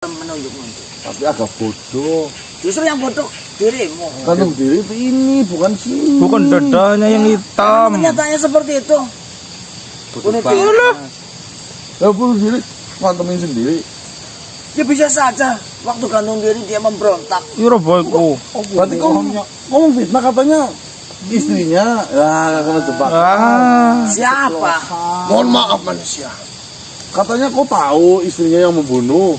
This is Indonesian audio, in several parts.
menunjuk-nunjuk. Tapi agak bodoh. Justru yang bodoh dirimu. Kandung diri itu ini, bukan sini. Bukan dadanya yang hitam. Kenyataannya seperti itu. Bunuh diri. Ya bunuh diri, mantemin sendiri. Ya bisa saja. Waktu gantung diri dia memberontak. Ira boyku. Berarti kamu fitnah katanya istrinya. Ya, kamu jebak. Siapa? Mohon maaf manusia. Katanya kau tahu istrinya yang membunuh.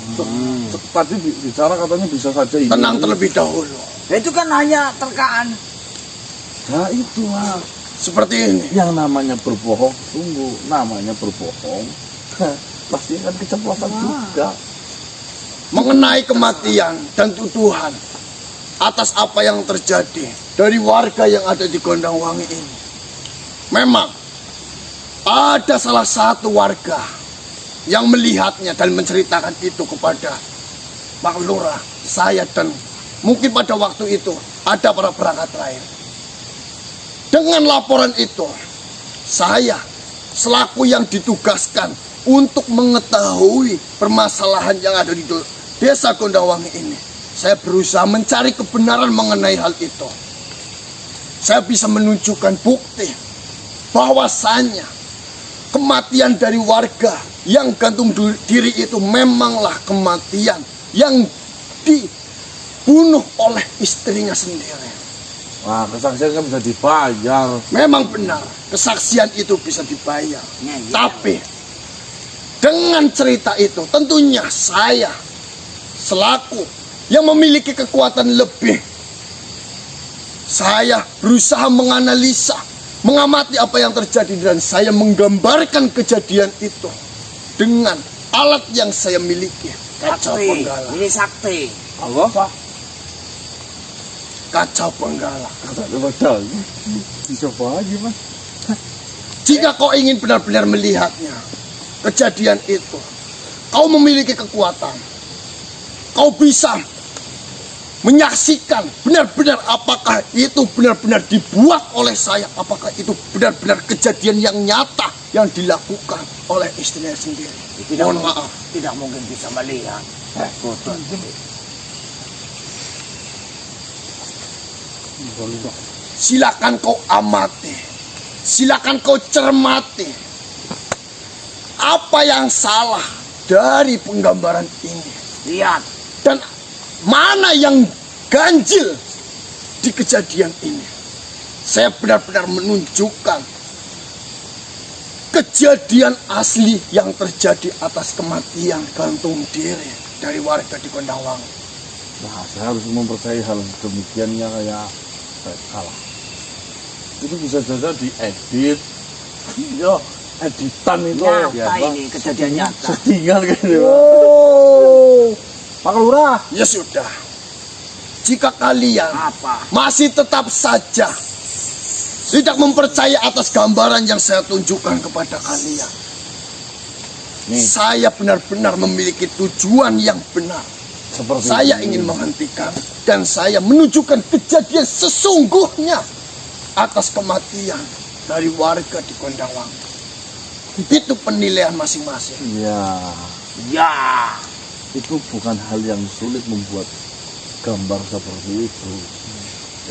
Tadi bicara katanya bisa saja ini. Tenang terlebih dahulu. Ya, itu kan hanya terkaan. Nah itu lah. Seperti ini. Yang namanya berbohong, tunggu. Namanya berbohong. Pasti akan keceplosan juga. Mengenai kematian dan tuduhan atas apa yang terjadi dari warga yang ada di Gondang Wangi ini. Memang ada salah satu warga yang melihatnya dan menceritakan itu kepada Pak Lurah, saya, dan mungkin pada waktu itu ada para perangkat lain. Dengan laporan itu, saya selaku yang ditugaskan untuk mengetahui permasalahan yang ada di Desa Gondang Wangi ini, saya berusaha mencari kebenaran mengenai hal itu. Saya bisa menunjukkan bukti bahwasannya kematian dari warga yang gantung diri itu memanglah kematian yang dibunuh oleh istrinya sendiri. Wah, kesaksian kan bisa dibayar. Memang benar, kesaksian itu bisa dibayar. Ya, iya. Tapi dengan cerita itu tentunya saya selaku yang memiliki kekuatan lebih, saya berusaha menganalisa, mengamati apa yang terjadi, dan saya menggambarkan kejadian itu dengan alat yang saya miliki. Kaca Sakti. penggala. Ini sakti. Allah, Pak. Kaca penggala. Betul. Bisa aja, Mas. Jika kau ingin benar-benar melihatnya, kejadian itu, kau memiliki kekuatan, kau bisa menyaksikan benar-benar apakah itu benar-benar dibuat oleh saya, apakah itu benar-benar kejadian yang nyata yang dilakukan oleh istrinya sendiri. Mohon maaf. Tidak mungkin bisa melihat. Bodoh. Silakan kau amati, silakan kau cermati apa yang salah dari penggambaran ini, Lihat. dan mana yang ganjil di kejadian ini. Saya benar-benar menunjukkan kejadian asli yang terjadi atas kematian gantung diri dari warga di Gondang Wangi. Nah, saya harus mempercayai hal demikiannya kayak salah. Itu bisa saja diedit. Yo, editan itu. Nyata ini kejadian nyata. Settingan kan ya, Pak. Oh. Pak Lurah. Ya sudah, jika kalian Apa? masih tetap saja tidak mempercayai atas gambaran yang saya tunjukkan kepada kalian, saya benar-benar memiliki tujuan yang benar. Seperti Saya ini. ingin menghentikan dan saya menunjukkan kejadian sesungguhnya atas kematian dari warga di Gondang Wangi. Itu penilaian masing-masing. Ya, Ya. itu bukan hal yang sulit membuat gambar seperti itu.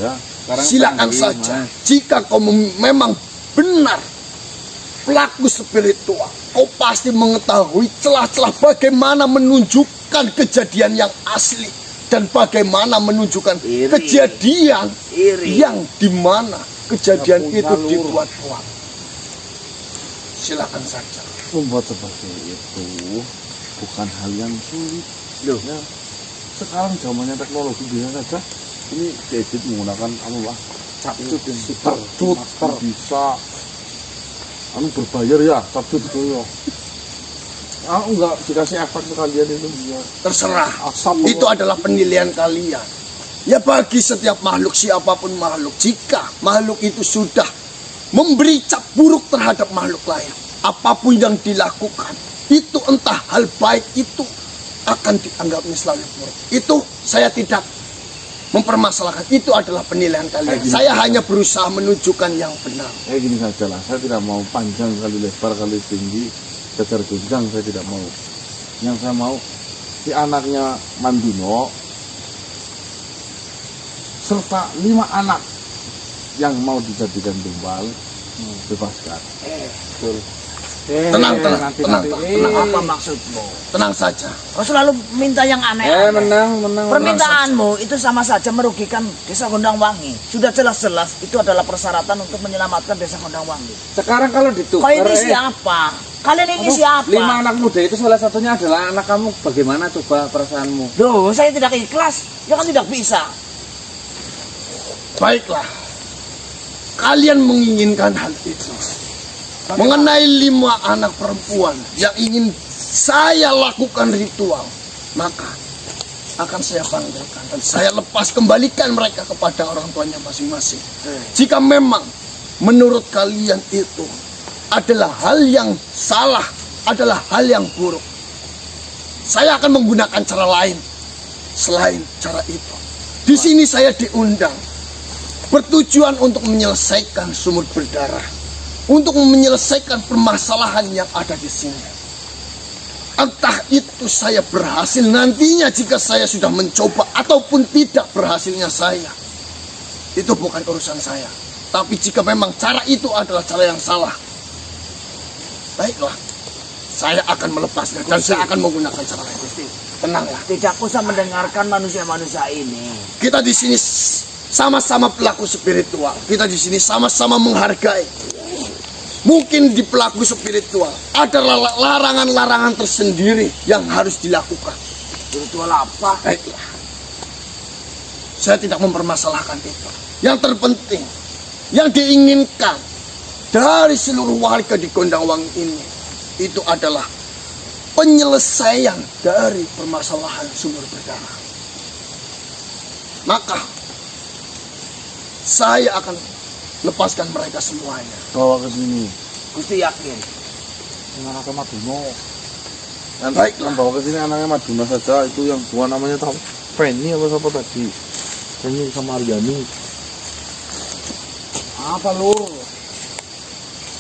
Ya, Silakan saja. Jika kau memang benar pelaku spiritual, kau pasti mengetahui celah-celah bagaimana menunjukkan kejadian yang asli dan bagaimana menunjukkan Iri. kejadian Iri. yang dimana kejadian Nggak punya itu lur. dibuat-buat. Silakan saja. membuat seperti itu bukan hal yang sulit. Loh. Ya, sekarang zamannya teknologi biasa saja. Ini diedit menggunakan apa? Capcut, bisa berbayar ya, capcut itu ya. Enggak dikasih efek sekalian itu ya. Terserah. Asap Itu adalah penilaian kalian. Ya, bagi setiap makhluk, siapapun makhluk, jika makhluk itu sudah memberi cap buruk terhadap makhluk lain, apapun yang dilakukan, itu entah hal baik itu akan dianggapnya selalu buruk. Itu saya tidak mempermasalahkan, itu adalah penilaian kalian. Saya hanya berusaha menunjukkan yang benar. Kayak gini saja lah, saya tidak mau panjang kali lebar kali tinggi, kejar gunjang, saya tidak mau. Yang saya mau si anaknya Manduno serta 5 anak yang mau dijadikan tumbal bebaskan. Tenang. Apa maksudmu? Tenang saja. Kau selalu minta yang aneh-aneh. menang. Permintaanmu itu sama saja merugikan desa Gondangwangi. Sudah jelas-jelas itu adalah persyaratan untuk menyelamatkan desa Gondangwangi. Sekarang kalau Kau ditukar, ini siapa? Kalian ini siapa? 5 anak muda itu salah satunya adalah anak kamu. Bagaimana coba perasaanmu? Duh, saya tidak ikhlas. Ya kan tidak bisa. Baiklah. Kalian menginginkan hal itu. Mengenai 5 anak perempuan yang ingin saya lakukan ritual, maka akan saya panggilkan dan saya lepas kembalikan mereka kepada orang tuanya masing-masing. Jika memang menurut kalian itu adalah hal yang salah, adalah hal yang buruk, saya akan menggunakan cara lain selain cara itu. Di sini saya diundang bertujuan untuk menyelesaikan sumur berdarah, untuk menyelesaikan permasalahan yang ada di sini. Entah itu saya berhasil nantinya jika saya sudah mencoba ataupun tidak berhasilnya saya, itu bukan urusan saya. Tapi jika memang cara itu adalah cara yang salah, baiklah, saya akan melepasnya dan saya akan menggunakan cara lain. Tenanglah. Tidak usah mendengarkan manusia-manusia ini. Kita di sini sama-sama pelaku spiritual. Kita di sini sama-sama menghargai. Mungkin di pelaku spiritual ada larangan-larangan tersendiri yang harus dilakukan. Spiritual apa? Baiklah. Saya tidak mempermasalahkan itu. Yang terpenting, yang diinginkan dari seluruh warga di Gondangwangi ini, itu adalah penyelesaian dari permasalahan sumur berdarah. Maka saya akan lepaskan mereka semuanya. Bawa ke sini. Gusti yakin. Anaknya Maduno. Baiklah, bawa ke sini anaknya Maduna saja. Itu yang tua namanya tahu. Penny apa siapa tadi? Penny sama Aryani. Apa lur?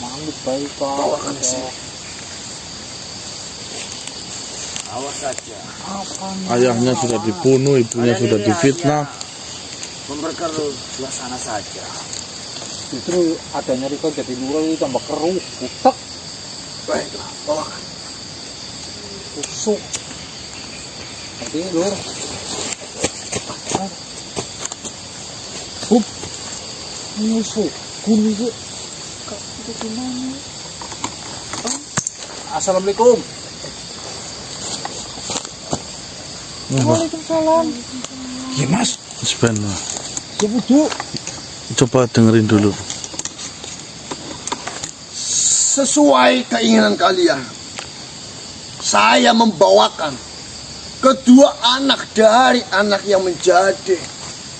Manggut baik kok. Bawakan ke sini. Awas saja. Ayahnya sudah dibunuh, ibunya Kalian sudah ini difitnah. hanya memperkeruh suasana saja. Justru adanya Riko jadi lurah itu tambah keruh, kutek, Baiklah, bawakan. kusuk. Seperti ini lur. Hup, nyusuk, kuning itu. Itu gimana? Assalamualaikum. Waalaikumsalam. Ya mas, sebenarnya. Ya budu. Coba dengerin dulu. Sesuai keinginan kalian, saya membawakan kedua anak dari anak yang menjadi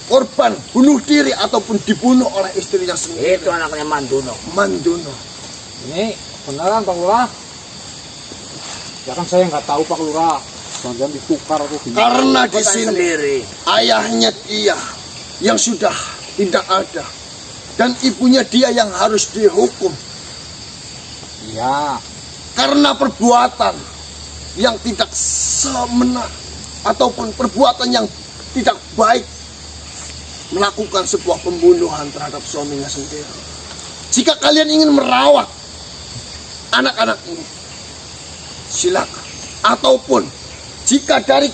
korban bunuh diri ataupun dibunuh oleh istrinya sendiri, Itu anaknya Manduno. Manduno. Ini beneran Pak Lurah? Ya kan saya nggak tahu Pak Lurah. Jangan ditukar atau gimana. Karena di Kau tanya sini sendiri. ayahnya dia yang sudah tidak ada dan ibunya dia yang harus dihukum Iya. karena perbuatan yang tidak semena ataupun perbuatan yang tidak baik, melakukan sebuah pembunuhan terhadap suaminya sendiri. Jika kalian ingin merawat anak-anak ini, silakan. Ataupun jika dari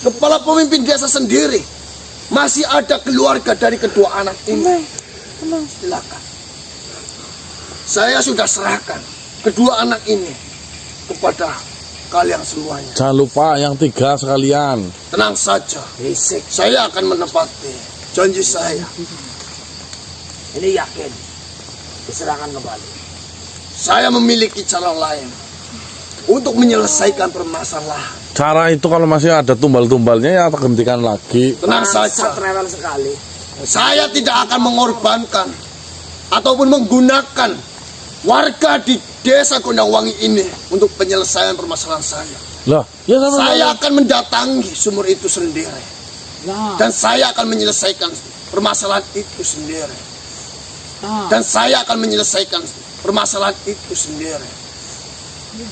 kepala pemimpin desa sendiri masih ada keluarga dari kedua anak ini, silakan. Saya sudah serahkan kedua anak ini kepada kalian semuanya. Jangan lupa yang 3 sekalian. Tenang saja, Risik. saya akan menepati janji saya. Ini yakin. Diserahkan kembali. Saya memiliki cara lain untuk menyelesaikan permasalahan. Cara itu kalau masih ada tumbal-tumbalnya ya hentikan lagi. Tenang Bangsat saja, rewel sekali. saya tidak akan mengorbankan ataupun menggunakan warga di desa Gondangwangi ini untuk penyelesaian permasalahan saya. Lah, ya sama Saya akan mendatangi sumur itu sendiri Nah, dan saya akan menyelesaikan permasalahan itu sendiri. nah. Dan saya akan menyelesaikan permasalahan itu sendiri.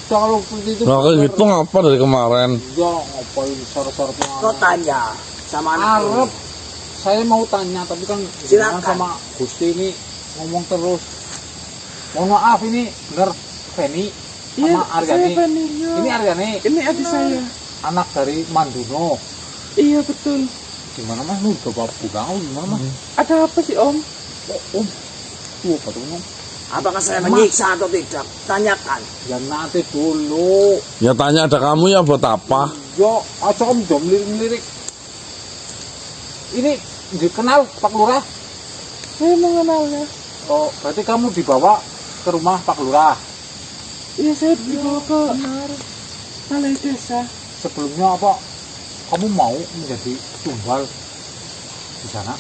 Kalau seperti itu. Nah kayak gitu ngapa dari kemarin? Ya ngapain syarat-syarat Kau tanya sama anak Arab. ini. Saya mau tanya tapi kan Silakan. sama Gusti ini ngomong terus. Mohon maaf ini benar Feni sama Aryani. Ini Aryani. Ini adik saya. Anak dari Manduno. Iya betul. Gimana mas? Lu udah pulang gimana mas? Ada apa sih Om? Om. Tuh apa tuh om? Apakah saya menyiksa atau tidak? Tanyakan. Ya nanti dulu. Ya tanya ada kamu ya buat apa? Yo, aja om jom lirik-lirik. Ini dikenal Pak Lurah? Saya mengenalnya. Oh, berarti kamu dibawa ke rumah Pak Lurah. Iya saya dibawa ke balai desa. Sebelumnya apa? Kamu mau menjadi tumbal di sana?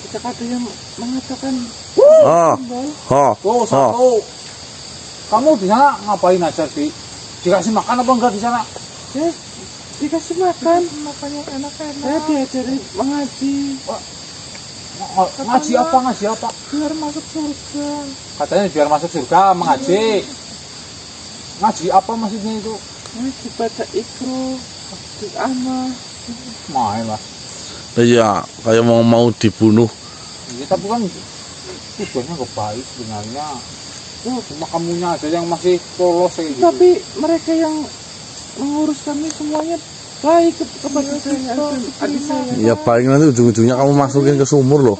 Kita ada yang mengatakan Oh, tumbal. oh, Oh, satu. Kamu di sana ngapain aja sih? Dikasih makan apa enggak di sana? Saya dikasih makan. Makanya enak-enak. Saya diajari mengaji. Ngaji apa? Ngaji apa? Biar masuk surga. Katanya biar masuk surga mengaji. Ngaji apa maksudnya itu? Ngaji baca ikro. Di ama. Main lah. iya kayak mau dibunuh. Ya, tapi kan tujuannya gak baik sebenarnya. Ya, cuma kamunya aja yang masih polos kayak gitu. Tapi mereka yang mengurus kami semuanya baik kepada saya. Adik saya. Ya paling nanti ujung-ujungnya kamu masukin ke sumur loh.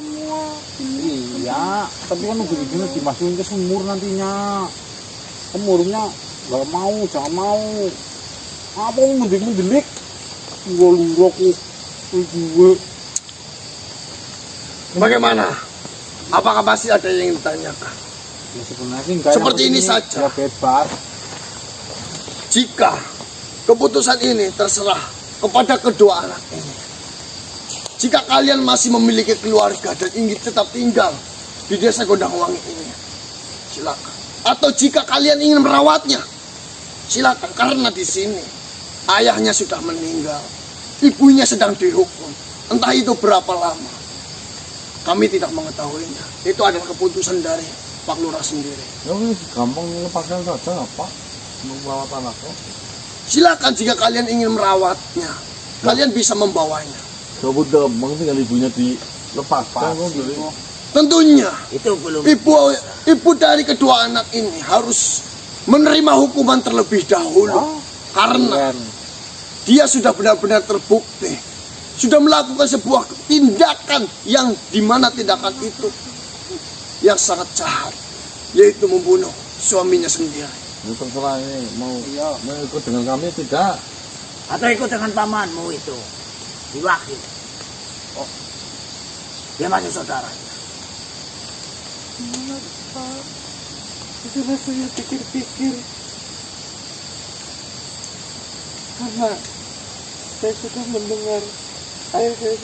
Iya, tapi kan ujung-ujungnya dimasukin ke sumur nantinya. Sumurnya gak mau, jangan mau. Apa mau mendelik-mendelik? Gue lurok gue. Bagaimana? Apakah masih ada yang ditanyakan? Ya sebenarnya sih enggak. Seperti yang ini penting saja. Ya bebas. Jika keputusan ini terserah kepada kedua anak ini. Jika kalian masih memiliki keluarga dan ingin tetap tinggal di desa Gondangwangi ini, silakan. Atau jika kalian ingin merawatnya, silakan. Karena di sini ayahnya sudah meninggal, ibunya sedang dihukum. Entah itu berapa lama, kami tidak mengetahuinya. Itu adalah keputusan dari Pak Lurah sendiri. Ya wis gampang lepaskan saja apa? Merawat anaknya. Silakan jika kalian ingin merawatnya, kalian bisa membawanya. Coba gampang tinggal ibunya dilepaskan kok gitu. Tentunya Itu belum. ibu dari kedua anak ini harus menerima hukuman terlebih dahulu. Karena Keren. dia sudah benar-benar terbukti, sudah melakukan sebuah tindakan yang dimana tindakan itu yang sangat jahat, yaitu membunuh suaminya sendiri. Ini terserah ini mau ikut dengan kami tidak. Atau ikut dengan pamanmu itu. Diwakil. Oh. Dia masih saudara. Gimana Pak? Setelah saya pikir-pikir, karena saya sudah mendengar ayah saya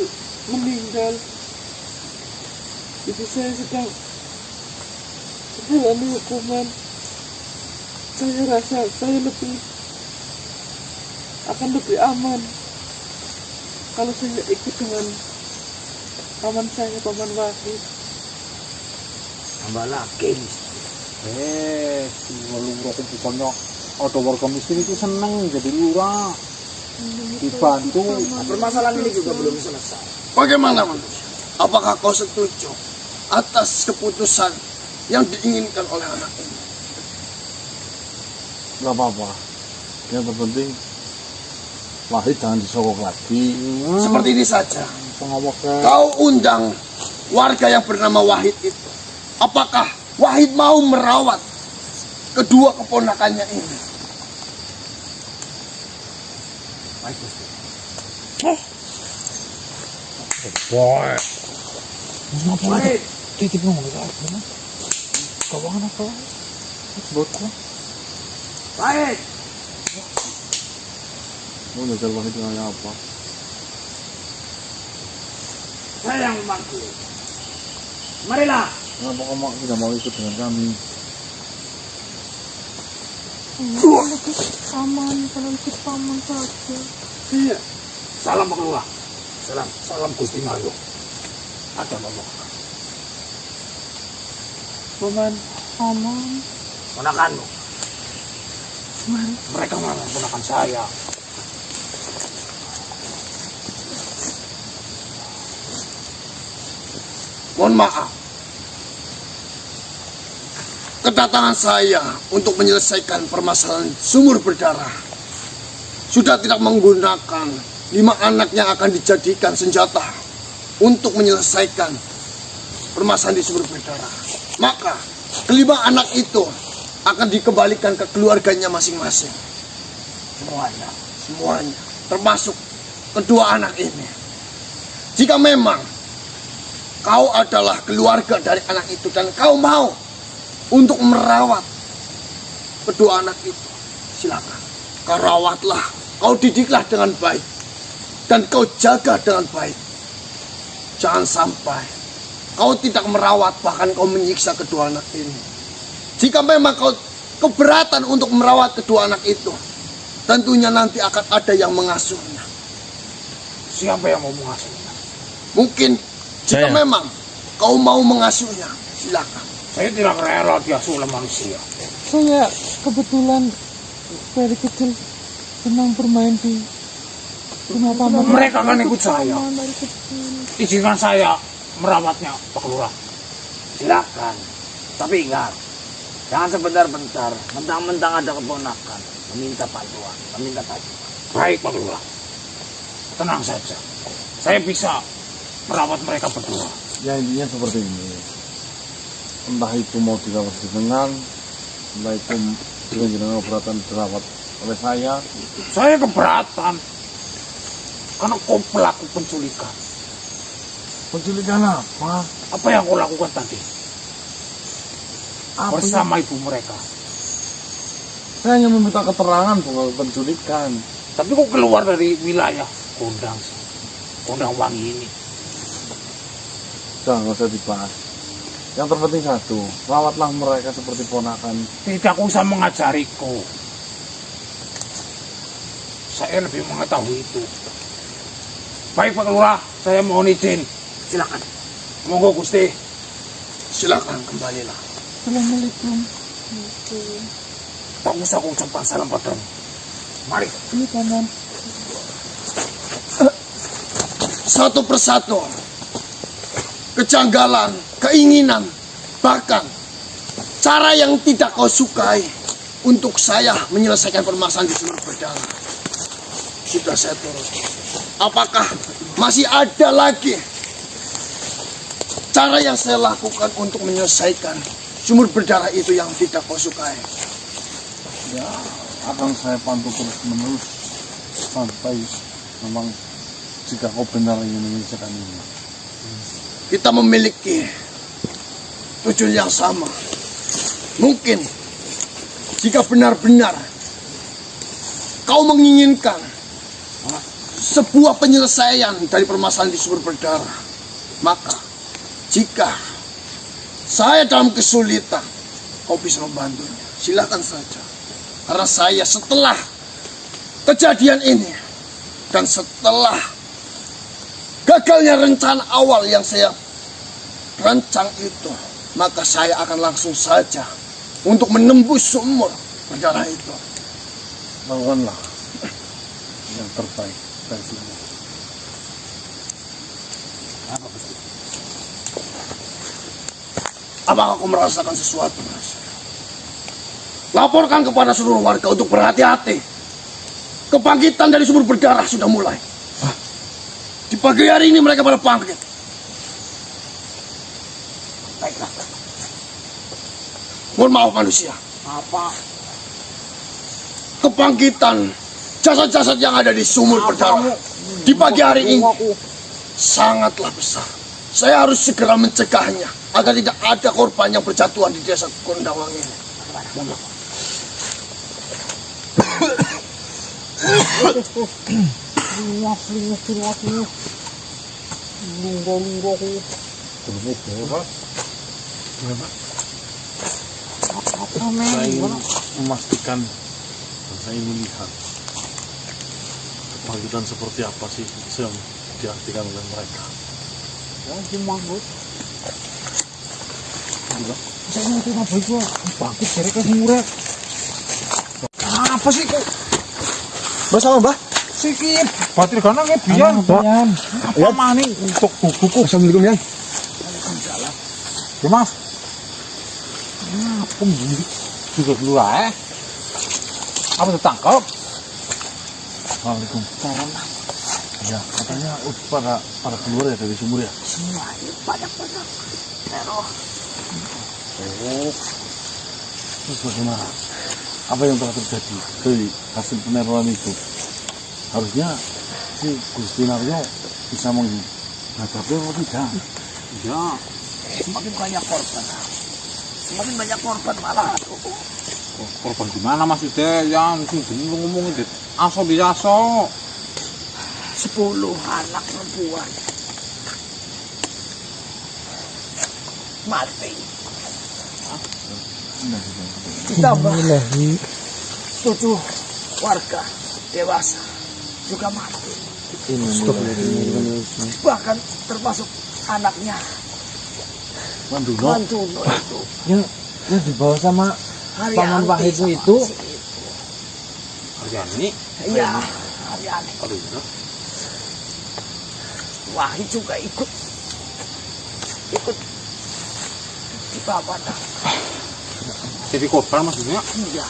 meninggal, ibu saya sedang menjalani hukuman. Saya rasa saya akan lebih aman kalau saya ikut dengan paman saya, paman Wahid. Tambah lagi. Si lurah itu bukannya ada warga miskin itu seneng jadi lurah. Dibantu. Nah, permasalahan ini juga belum selesai. Bagaimana manusia? Apakah kau setuju atas keputusan yang diinginkan oleh anak ini? Gak apa-apa. Yang terpenting Wahid jangan disogok lagi. Seperti ini saja. Pengawak Kau undang warga yang bernama Wahid itu. Apakah Wahid mau merawat kedua keponakannya ini? Baik, Gusti. boy. Baik. Titip ngomong ke aku mah. Kawangan apa? Buatku. Baik. Mau ngejar Wahid dengan apa? Saya yang memanggil. Marilah. Kenapa kamu tidak mau ikut dengan kami? Paman, kalau ikut paman saja. Iya. Salam Pak Lurah. Salam Gusti Mario. Ada ngomong. Paman, paman, Ponakanmu. Mereka memang ponakan saya. Mohon maaf. Kedatangan saya untuk menyelesaikan permasalahan sumur berdarah sudah tidak menggunakan 5 anak yang akan dijadikan senjata untuk menyelesaikan permasalahan di sumur berdarah. Maka kelima anak itu akan dikembalikan ke keluarganya masing-masing. Semuanya, termasuk kedua anak ini. Jika memang kau adalah keluarga dari anak itu dan kau mau untuk merawat kedua anak itu, silakan. Kau rawatlah, kau didiklah dengan baik, dan kau jaga dengan baik. Jangan sampai kau tidak merawat, bahkan kau menyiksa kedua anak ini. Jika memang kau keberatan untuk merawat kedua anak itu, tentunya nanti akan ada yang mengasuhnya. Siapa yang mau mengasuhnya? Mungkin jika memang kau mau mengasuhnya, silakan. Saya tidak rela diasuh oleh manusia. Saya kebetulan dari kecil senang bermain di rumah paman. Mereka akan ikut saya. Dari kecil. Izinkan saya merawatnya, Pak Lurah. Silakan. Tapi ingat, jangan sebentar-bentar, mentang-mentang ada keponakan, meminta bantuan. Baik, Pak Lurah. Tenang saja. Saya bisa merawat mereka berdua. Ya intinya seperti ini. Entah itu mau dirawat dengan, entah itu dengan keberatan dirawat oleh saya. Saya keberatan. Karena kau pelaku penculikan. Penculikan apa? Apa yang kau lakukan tadi? Apa Bersama ibu mereka. Saya hanya meminta keterangan bukan penculikan. Tapi kok keluar dari wilayah Kondang Wangi ini? Jangan, nggak usah dibahas. Yang terpenting satu, rawatlah mereka seperti ponakan. Tidak usah mengajariku. Saya lebih mengetahui itu. Baik Pak Lurah, saya mohon izin. Silakan. Monggo Gusti. Silakan kembalilah. Assalamualaikum. Tak usah aku ucapkan salam padamu. Mari. Ini paman. Satu persatu, kejanggalan, keinginan, bahkan cara yang tidak kau sukai untuk saya menyelesaikan permasalahan di sumur berdarah sudah saya turuti. Apakah masih ada lagi cara yang saya lakukan untuk menyelesaikan sumur berdarah itu yang tidak kau sukai? Ya, akan saya pantau terus menerus sampai memang jika kau benar ingin menyelesaikan ini. Kita memiliki tujuan yang sama. Mungkin jika benar-benar kau menginginkan sebuah penyelesaian dari permasalahan di sumur berdarah, maka jika saya dalam kesulitan, kau bisa membantunya. Silakan saja. Karena saya setelah kejadian ini dan setelah gagalnya rencana awal yang saya rancang itu, maka saya akan langsung saja untuk menembus sumur berdarah itu. Lakukanlah yang terbaik bagimu. Apakah kau merasakan sesuatu, Mas? Laporkan kepada seluruh warga untuk berhati-hati. Kebangkitan dari sumur berdarah sudah mulai. Di pagi hari ini mereka pada bangkit. Baiklah. Mohon maaf manusia. Apa? Kebangkitan jasad-jasad yang ada di sumur berdarah di pagi hari ini sangatlah besar. Saya harus segera mencegahnya agar tidak ada korban yang berjatuhan di desa Kondawang ini. Saya ingin memastikan dan saya ingin melihat kebangkitan seperti apa sih yang diartikan oleh mereka. Ya, Jumanggut. Juga Saya ngerti apa itu? Bagus dari ke murah. Apa sih kok? Mbah sama Mbah. Sikit. Batir kana nge biyen, Pak. Apa maning untuk buku. Assalamualaikum ya. Ya, Mas. Apa ini? Juga dulu ae. Apa tertangkap? Waalaikumsalam. Ya, katanya para keluar ya dari sumur ya. Semua ini banyak-banyak teror. Oh. Terus bagaimana? Apa yang telah terjadi dari hasil peneroran itu? Harusnya si Gusti Naryo bisa menghadapi atau tidak? Ya. Semakin banyak korban. Semakin banyak korban malah. Korban gimana maksudnya? Yang sing ngomongin dit. Aso di aso. 10 anak perempuan mati. Ditambah 7 warga dewasa juga mati. Bahkan termasuk anaknya Manduno. Manduno itu. Yang dibawa sama Paman Wahid itu. Aryani. Iya, Aryani. Aduh, ya. Wahid juga ikut dibawa. Jadi korban maksudnya? Iya.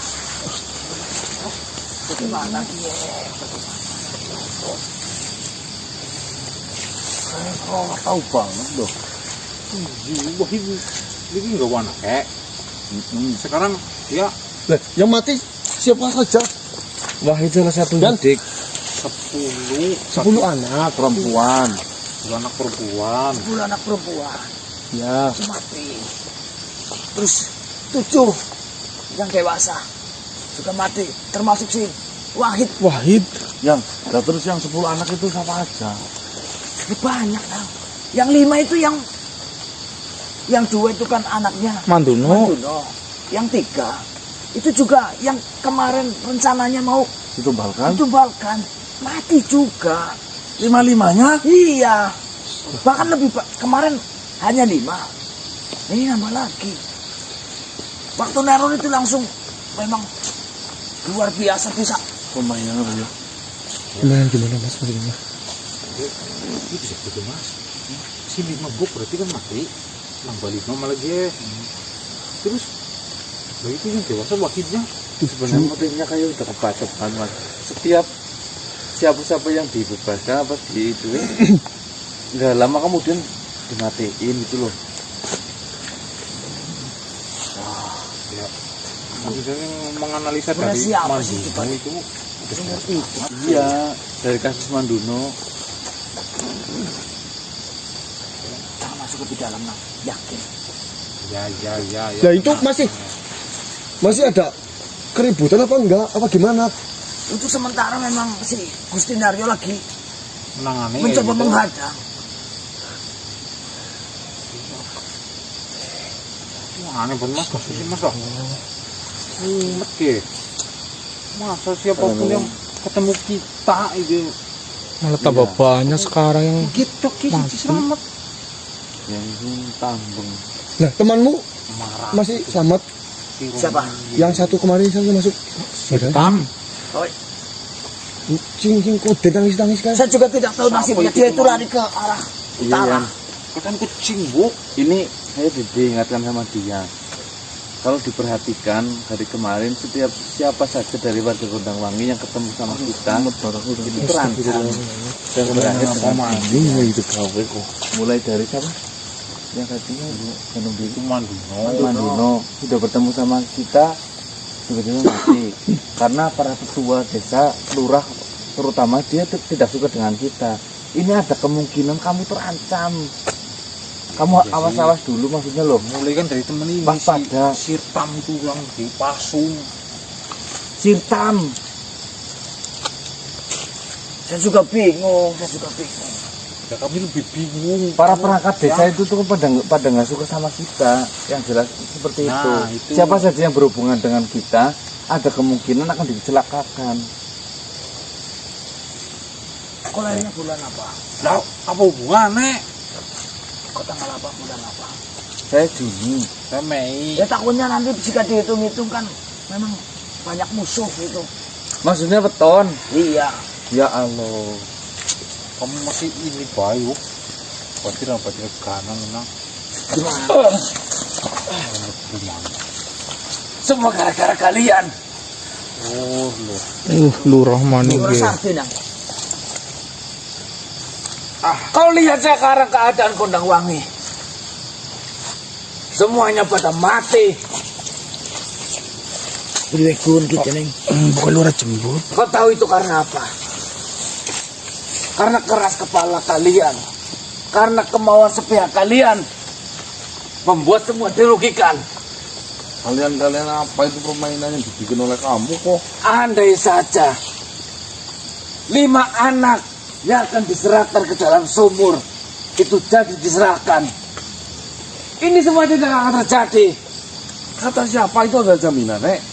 Bagaimana dia? Oh, tahu banget loh. Wah ini nggak warna kayak. Sekarang dia Lah, yang mati siapa saja? Wahid salah satu dik 10 anak. perempuan. anak perempuan. 10 anak perempuan Ya, mati. Terus 7 yang dewasa juga mati, termasuk si Wahid. yang terus yang 10 anak itu siapa aja? Banyak kan. Yang 5 itu yang 2 itu kan anaknya Manduno. Yang 3 itu juga yang kemarin rencananya mau Ditumbalkan? ditumbalkan, mati juga. 5-5-nya? Iya. Bahkan lebih kemarin hanya 5. Ini nambah lagi. Waktu neror itu langsung memang luar biasa bisa. Pemainnya apa ya? Gimana Mas maksudnya? Itu bisa gitu Mas. Si 5 buk berarti kan mati. Nambah 5 malah dia. Terus itu yang dewasa wakilnya. Sebenarnya motifnya kayak udah kebaca kan Mas. Setiap siapa yang dibebaskan apa di itu nggak lama kemudian dimatiin gitu loh. Ya. Maksudnya menganalisa Sebenarnya dari siapa sih Manduno itu. Ngerti. Iya, dari kasus Manduno. Jangan masuk ke dalam, nah. Yakin. Ya. Lah itu masih ada keributan apa enggak? Apa gimana? Untuk sementara memang si Gusti Naryo lagi Menangani mencoba gitu. menghadang. Wah, aneh banget Mas, kasus sih Mas loh. Mumet ya. Masa siapapun yang ketemu kita itu Malah tambah banyak sekarang yang gitu selamat. Yang tambeng. Nah, temanmu Marah. masih selamat. Siapa? Yang satu kemarin saya masuk. Tam. Oh, Cing kode nangis kan. saya juga tidak tahu nasibnya. Dia itu lari ke arah utara. Kan kucing, Bu. Ini saya diingatkan sama dia. Kalau diperhatikan dari kemarin siapa saja dari warga Gondangwangi yang ketemu sama kita itu terancam dan berakhir dengan itu gawe kok. Mulai dari siapa? Yang katanya Gunung Biru Manduno sudah bertemu sama kita tiba-tiba mati karena para ketua desa lurah terutama dia tidak suka dengan kita. Ini ada kemungkinan kamu terancam. Kamu awas-awas dulu maksudnya loh. Mulai kan dari temen ini Waspada. si Sirtam itu yang dipasung. Sirtam. Saya juga bingung. Ya kami lebih bingung. Para perangkat desa itu tuh pada nggak suka sama kita. Yang jelas seperti Nah, itu. itu. Siapa saja yang berhubungan dengan kita ada kemungkinan akan dicelakakan. Kok lahirnya bulan apa? Lah, apa hubungannya? Kok tanggal apa? Bulan apa? Saya Juni. Saya Mei. Ya takutnya nanti jika dihitung-hitung kan memang banyak musuh gitu. Maksudnya beton? Iya. Ya Allah. Kamu masih ini bayu. Pasti rapat ke kanan menang. Gimana? Semua gara-gara kalian. Oh, loh. Lurah maning Lurah Sardenang. Kau lihat sekarang keadaan Kondang Wangi. Semuanya pada mati. Berwegun kita neng. bukan lurah jembut. Kau tahu itu karena apa? Karena keras kepala kalian. Karena kemauan sepihak kalian. Membuat semua dirugikan. Kalian apa itu permainan yang dibikin oleh kamu kok? Andai saja 5 anak yang akan diserahkan ke dalam sumur itu jadi diserahkan. Ini semua tidak akan terjadi. Kata siapa itu ada jaminan, Nek?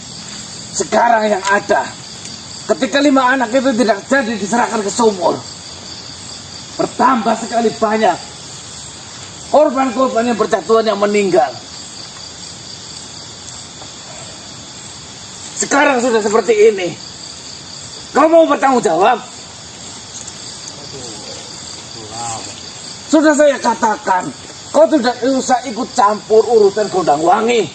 Sekarang yang ada, ketika 5 anak itu tidak jadi diserahkan ke sumur, bertambah sekali banyak korban-korban yang berjatuhan yang meninggal. Sekarang sudah seperti ini. Kau mau bertanggung jawab? Sudah saya katakan, kau tidak usah ikut campur urusan Kondang Wangi.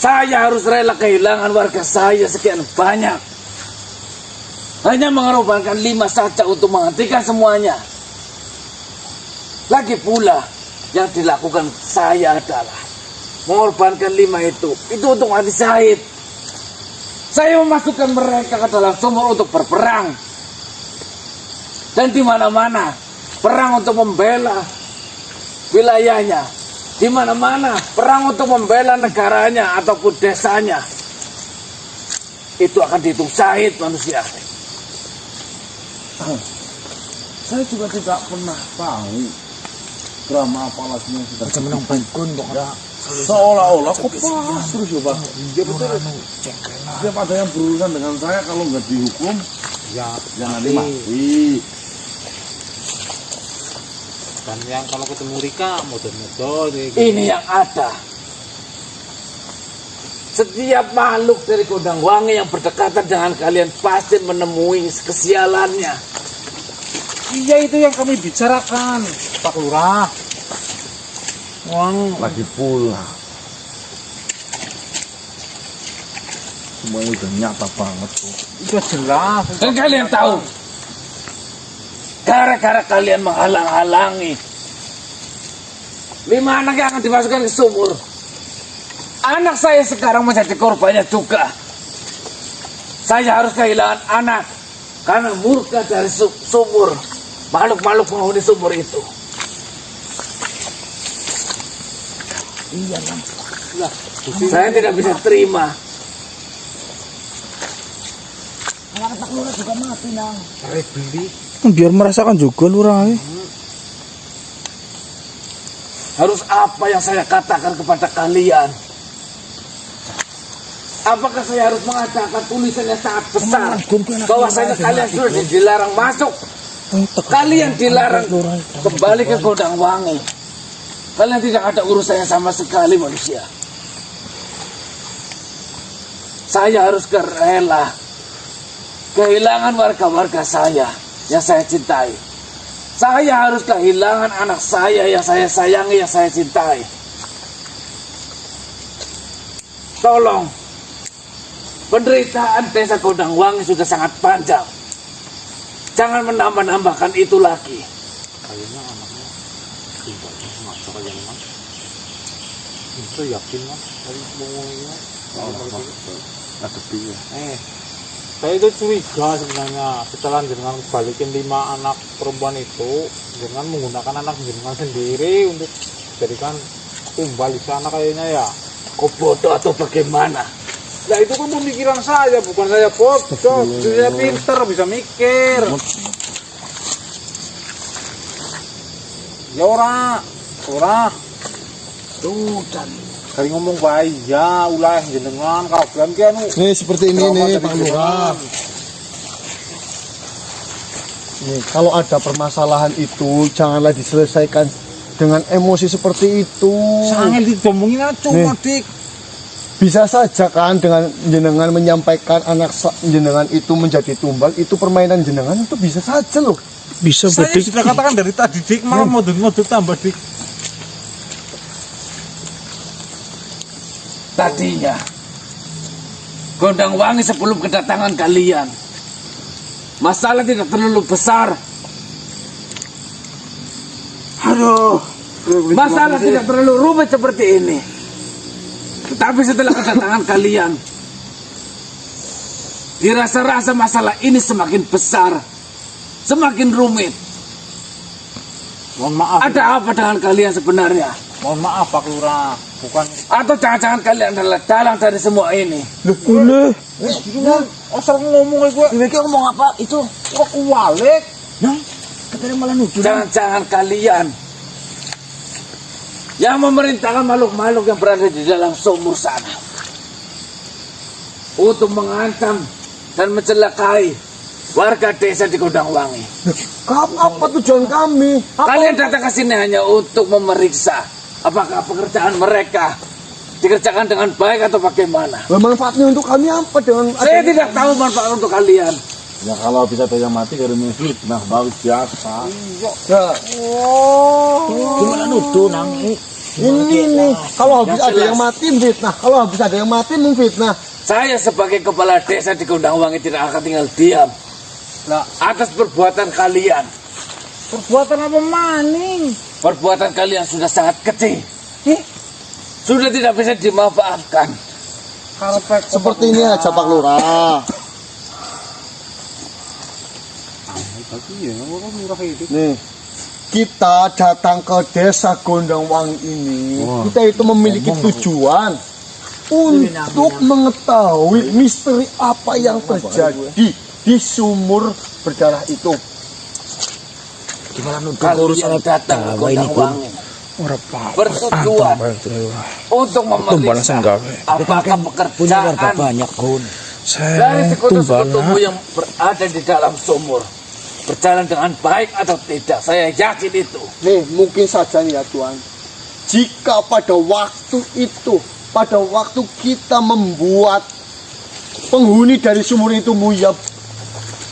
Saya harus rela kehilangan warga saya sekian banyak. Hanya mengorbankan 5 saja untuk menghentikan semuanya. Lagi pula, yang dilakukan saya adalah mengorbankan 5 itu untuk mati syahid. Saya memasukkan mereka ke dalam sumur untuk berperang. Dan di mana-mana perang untuk membela wilayahnya. Di mana-mana perang untuk membela negaranya ataupun desanya. Itu akan dihitung syahid manusia. Saya juga tidak pernah tahu drama apa lagi yang sudah Menang baikun pokoknya. seolah-olah kok pas terus ya Pak. Iya betul. Setiap ada yang berurusan dengan saya kalau nggak dihukum Ya, jangan mati. dan yang kalau ketemu Rika model-model Ini yang ada. Setiap makhluk dari Kondang Wangi yang berdekatan dengan kalian pasti menemui kesialannya. Iya itu yang kami bicarakan, Pak Lurah. Wang, Lagi pula semuanya udah nyata banget tuh. itu jelas. Dan kalian tahu, gara-gara kalian menghalang-halangi 5 anak yang akan dimasukkan ke sumur, anak saya sekarang menjadi korbannya juga. Saya harus kehilangan anak karena murka dari sumur, makhluk-makhluk penghuni sumur itu. Iya, Nang. Saya tidak bisa terima. Anak-anak lurah juga mati, Nang. Beli. Biar merasakan juga lurah. Harus apa yang saya katakan kepada kalian? Apakah saya harus mengatakan tulisan yang sangat besar bahwasanya kalian sudah dilarang masuk? Kalian dilarang kembali ke Kondang Wangi. Kalian tidak ada urusannya sama sekali manusia. Saya harus rela kehilangan warga-warga saya yang saya cintai. Saya harus kehilangan anak saya yang saya sayangi, yang saya cintai. Tolong, penderitaan desa Kondang Wangi sudah sangat panjang. Jangan menambah-nambahkan itu lagi. Kayaknya anaknya tinggalnya ngaco aja Mas. Itu yakin Mas dari ngomongnya. Ada dia. Saya itu curiga sebenarnya setelah dengan balikin 5 anak perempuan itu dengan menggunakan anak jenengan sendiri untuk jadikan tumbal di sana kayaknya ya. Kau bodoh atau bagaimana? Nah itu kan pemikiran saya, bukan saya bodoh. Saya pinter, bisa mikir. Ya ora. Tuh, dan Kali ngomong baik ya, ulah jenengan kabelan ki anu. Nih seperti ini nih Pak Lurah. Nih, kalau ada permasalahan itu janganlah diselesaikan dengan emosi seperti itu. Sangel diomongin aja cuma dik. Bisa saja kan dengan jenengan menyampaikan anak jenengan itu menjadi tumbal, itu permainan jenengan itu bisa saja loh. Bisa Saya sudah katakan dari tadi dik, malah modul-modul tambah dik. Tadinya Gondang Wangi sebelum kedatangan kalian, masalah tidak terlalu besar. Aduh. Masalah tidak terlalu rumit seperti ini. Tetapi setelah kedatangan kalian, dirasa-rasa masalah ini semakin besar, semakin rumit. Mohon maaf. Ada apa dengan kalian sebenarnya? Mohon maaf Pak Lurah. Bukan. Atau jangan-jangan kalian adalah dalang dari semua ini? Boleh. Asal ngomong gue. Mereka ngomong apa itu? Kok walik? Nah, katanya malah nuduh. Jangan-jangan kalian yang memerintahkan makhluk-makhluk yang berada di dalam sumur sana untuk mengancam dan mencelakai warga desa di Gondang Wangi. Apa tujuan kami? Kalian datang ke sini hanya untuk memeriksa apakah pekerjaan mereka dikerjakan dengan baik atau bagaimana. Manfaatnya untuk kami apa dengan Saya tidak tahu manfaat untuk kalian. Ya kalau bisa ada yang mati dari fitnah baru biasa. Gimana nuduh nang Ini nih, kalau habis ada yang mati fitnah, kalau habis ada yang mati memfitnah. Saya sebagai kepala desa di Gondang Wangi tidak akan tinggal diam atas perbuatan kalian. Perbuatan apa maning? Perbuatan kalian sudah sangat kecil. Sudah tidak bisa dimaafkan. Seperti ini aja Pak Lurah. Nih, kita datang ke desa Gondang Wangi ini, kita itu memiliki tujuan untuk mengetahui misteri apa yang terjadi di sumur berdarah itu. Gimana nuduh Kalian urusan datang ke Gondang Wangi ora apa. bertujuan untuk memeriksa apakah pekerjaan banyak kun. dari Saya sekutu-sekutumu yang berada di dalam sumur berjalan dengan baik atau tidak. Saya yakin itu. Nih, mungkin saja nih ya Tuhan, jika pada waktu itu, pada waktu kita membuat penghuni dari sumur itu, ya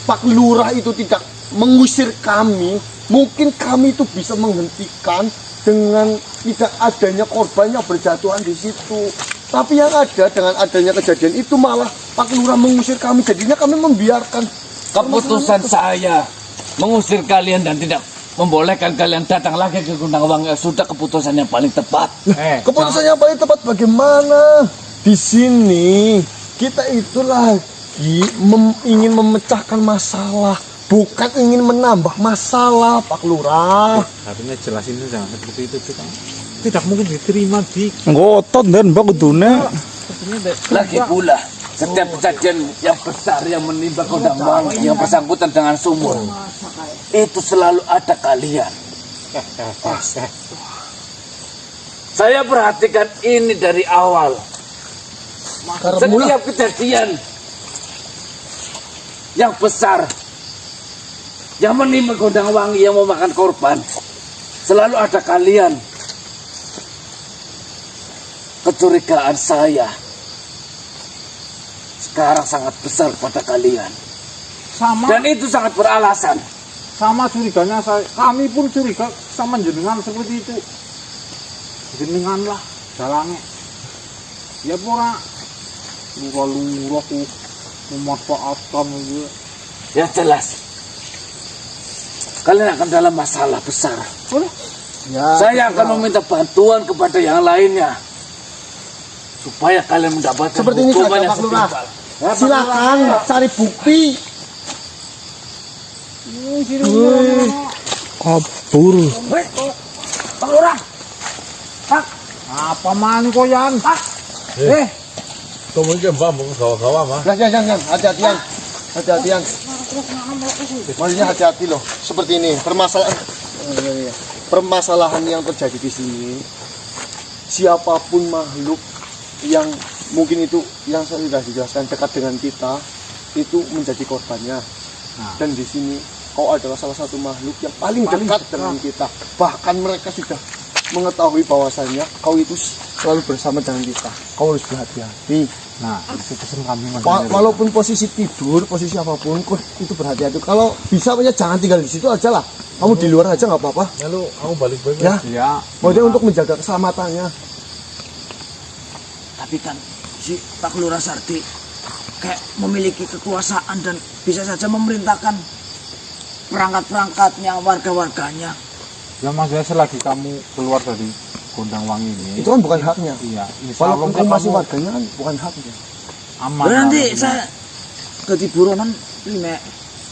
Pak Lurah itu tidak mengusir kami, mungkin kami itu bisa menghentikan dengan tidak adanya korban yang berjatuhan di situ. Tapi yang ada dengan adanya kejadian itu malah Pak Lurah mengusir kami, jadinya kami membiarkan. Keputusan saya mengusir kalian dan tidak membolehkan kalian datang lagi ke Gondang Wangi sudah keputusan yang paling tepat. Keputusan yang paling tepat bagaimana? Di sini kita itu lagi ingin memecahkan masalah, bukan ingin menambah masalah, Pak Lurah. Artinya jelasin itu jangan seperti itu Dik. Tidak mungkin diterima Dik. Ngotot dan bagudune. Lagi pula setiap kejadian yang besar yang menimpa Gondang Wangi yang bersangkutan dengan sumur itu selalu ada kalian. Saya perhatikan ini dari awal. Setiap kejadian yang besar yang menimpa Gondang Wangi yang memakan korban selalu ada kalian. Kecurigaan saya sekarang sangat besar pada kalian. Sama Dan itu sangat beralasan. sama curiganya saya. Kami pun curiga sama jenengan seperti itu. Jenenganlah jalannya. Ya pura lurah-lurah ku memanfaatkan gitu. Ya jelas. Kalian akan dalam masalah besar. Ya, Saya akan meminta bantuan kepada yang lainnya supaya kalian mendapatkan seperti ini hukuman saja yang Pak Lurah. setimpal. Silakan cari bukti. Kabur. Pak Lurah, Apa man kok Yan? Kamu ini mbak mau gawa-gawa mah. Jangan, hati-hatian. Hati-hatian. Maksudnya hati-hati loh. Seperti ini, permasalahan yang terjadi di sini. Siapapun makhluk yang mungkin itu yang saya sudah dijelaskan dekat dengan kita itu menjadi korbannya. Dan di sini kau adalah salah satu makhluk yang paling dekat dengan kita. Bahkan mereka sudah mengetahui bahwasannya kau itu selalu bersama dengan kita. Kau harus berhati-hati. Nah, itu pesan kami Mas. Walaupun posisi tidur, posisi apapun, kau itu berhati-hati. Kalau bisa ya jangan tinggal di situ aja lah. Kamu di luar aja nggak apa-apa. Lalu aku balik Ya, ya. maksudnya untuk menjaga keselamatannya. Tapi kan si Pak Lurah Sarti kayak memiliki kekuasaan dan bisa saja memerintahkan perangkat-perangkatnya, warga-warganya. Ya maksudnya selagi kamu keluar dari Gondang Wangi ini. Itu kan bukan haknya. Iya, insya Allah Walaupun kamu masih kamu warganya kan bukan haknya. aman. Berarti lah. saya jadi buronan lima.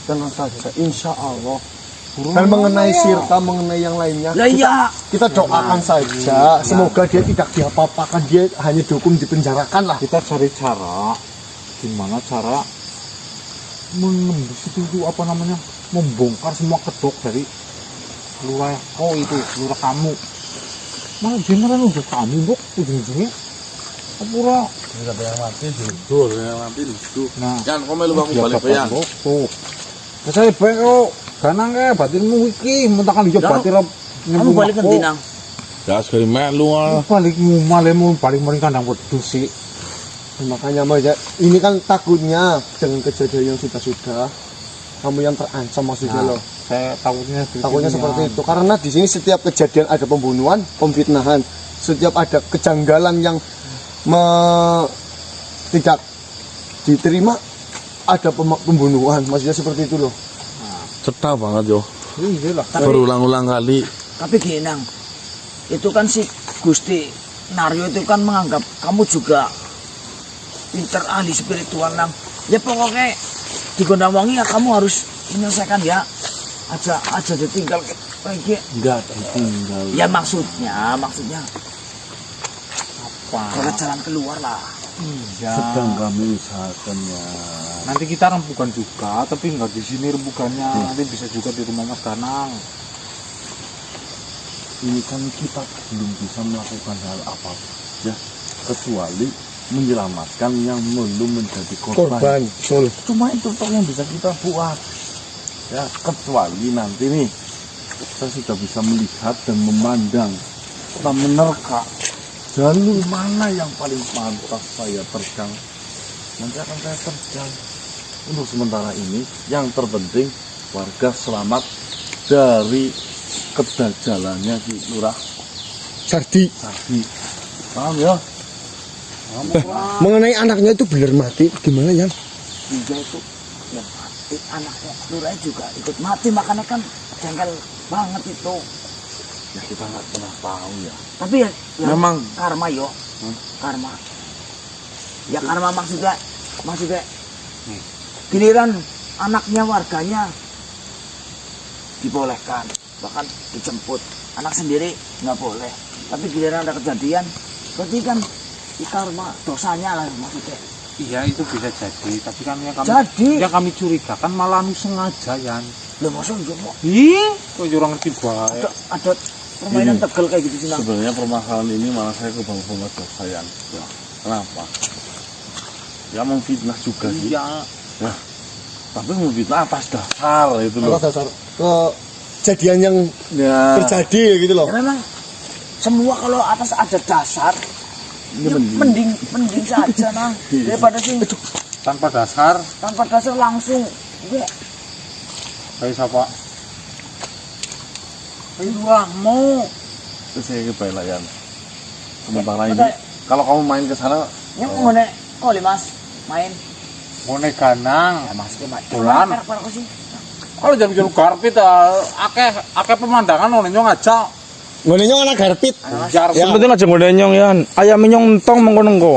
Tenang saja, insya Allah. Dan mengenai Sirta, mengenai yang lainnya, Lah iya, kita doakan saja. Semoga dia tidak diapa-apakan, dia hanya dihukum dipenjarakan lah. Kita cari cara gimana cara menembus itu apa namanya, membongkar semua kedok dari lurah itu lurah kamu. Malah beneran udah kamu bok ujung-ujungnya apa Ini ada yang mati duduk, ada yang mati duduk. nah Jangan kau melu aku balik bayang. tuh saya baik kok ganang kayak batinmu iki mentakan dia Lah, batin kamu balik ke Tinang. Ya sekali melu ah. balik malemu balik mending kandang wedhus sih. Makanya Mas, ya, ini kan takutnya dengan kejadian yang sudah kamu yang terancam maksudnya Nah, loh. saya takutnya Seperti itu. Karena di sini setiap kejadian ada pembunuhan, pemfitnahan, setiap ada kejanggalan yang tidak diterima, ada pembunuhan. Maksudnya seperti itu loh. Cetak banget yo. iya lah. Berulang-ulang kali. Tapi gini Nang, itu kan si Gusti Naryo itu kan menganggap kamu juga pinter ahli spiritual Nang. Ya pokoknya di Gondang Wangi ya kamu harus menyelesaikan ya. Aja ditinggal kayak Enggak tinggal. ya maksudnya Apa? kalau jalan keluar lah. Ya. Sedang kami usahakan ya. Nanti kita rembukan juga, tapi nggak di sini rembukannya. Nanti bisa juga di rumah Mas Danang. Ini kan kita belum bisa melakukan hal apa ya, kecuali menyelamatkan yang belum menjadi korban. betul. Cuma itu toh yang bisa kita buat ya, kecuali nanti nih saya sudah bisa melihat dan memandang, kita menerka jalur mana yang paling pantas saya terjang, nanti akan saya terjang. Untuk sementara ini yang terpenting warga selamat dari kedajalannya di Lurah Sardi. Sardi. Paham ya? Mengenai anaknya itu benar mati, gimana ya? Juga itu ya mati, anaknya Lurah juga ikut mati, makanya kan jengkel banget itu. Ya kita nggak pernah tahu ya. Tapi ya Memang karma yo, karma. Ya karma maksudnya giliran anaknya warganya dibolehkan, bahkan dijemput. Anak sendiri nggak boleh. Tapi giliran ada kejadian, berarti kan karma dosanya lah maksudnya. Iya itu bisa jadi, tapi kan Jadi? yang kami curigakan malah anu sengaja ya. Lo maksudnya mau Ih, kok orang ngerti bae. ada permainan tegel kayak gitu sih Nang. sebenarnya permasalahan ini malah saya ke Bang Muhammad Dosayan. Ya. Kenapa? Ya memfitnah juga sih. Iya. Ya. Tapi memfitnah atas dasar itu loh. Atas dasar kejadian yang Ya. terjadi gitu loh. Ya memang semua kalau atas ada dasar, ya mending saja Nang. Daripada sih Tanpa dasar, tanpa dasar langsung. Ya, kayak siapa? Kayak mau. Terus saya kebayang. Sementara ini kalau kamu main ke sana yang ngene koli Mas main. Ngone ganang. Ya Mas ki main. Dolan. Apa sih? Kalau jam jalur karpet akeh pemandangan ngene nyong aja. Ngene nyong anak garpit. Jar Ya. Penting aja ngene nyong yan. Ayam nyong entong mengkono engko.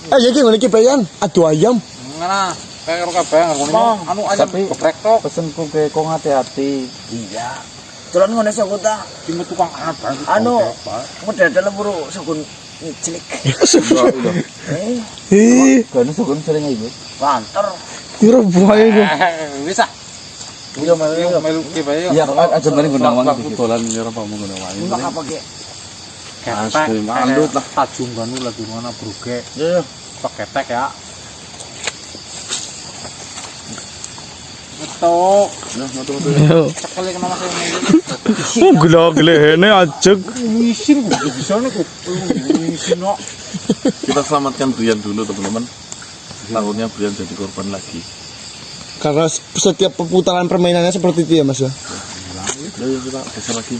Ya iki ngene iki bayan, adu ayam. ngana kayak karo kabeh ngene anu aja Tapi- geprek tok Pesenku ke kong hati-hati. Iya. Dolan ngene sakuta. timu tukang abang. Anu, model dalam buru sakun cilik. Ih, Gane sokon sering aja. Banter. kira buaya iku. Bisa. Iya melu. Melu ki bae. Iya, aja mari Gondang Wangi. Aku dolan nyerap kamu Gondang Wangi. Mbak apa ge? Asli mandut lah. Tajung banu lagi mana bruge. Ya, Tok ketek ya. tok. Yo. Sekali kena makan ini. Oh gila-gila ini ajek. Misin kok bisa nih kok. Misin kok. Kita selamatkan Brian dulu teman-teman. Takutnya Brian jadi korban lagi. Karena setiap perputaran permainannya seperti itu ya mas ya. Ayo kita geser lagi.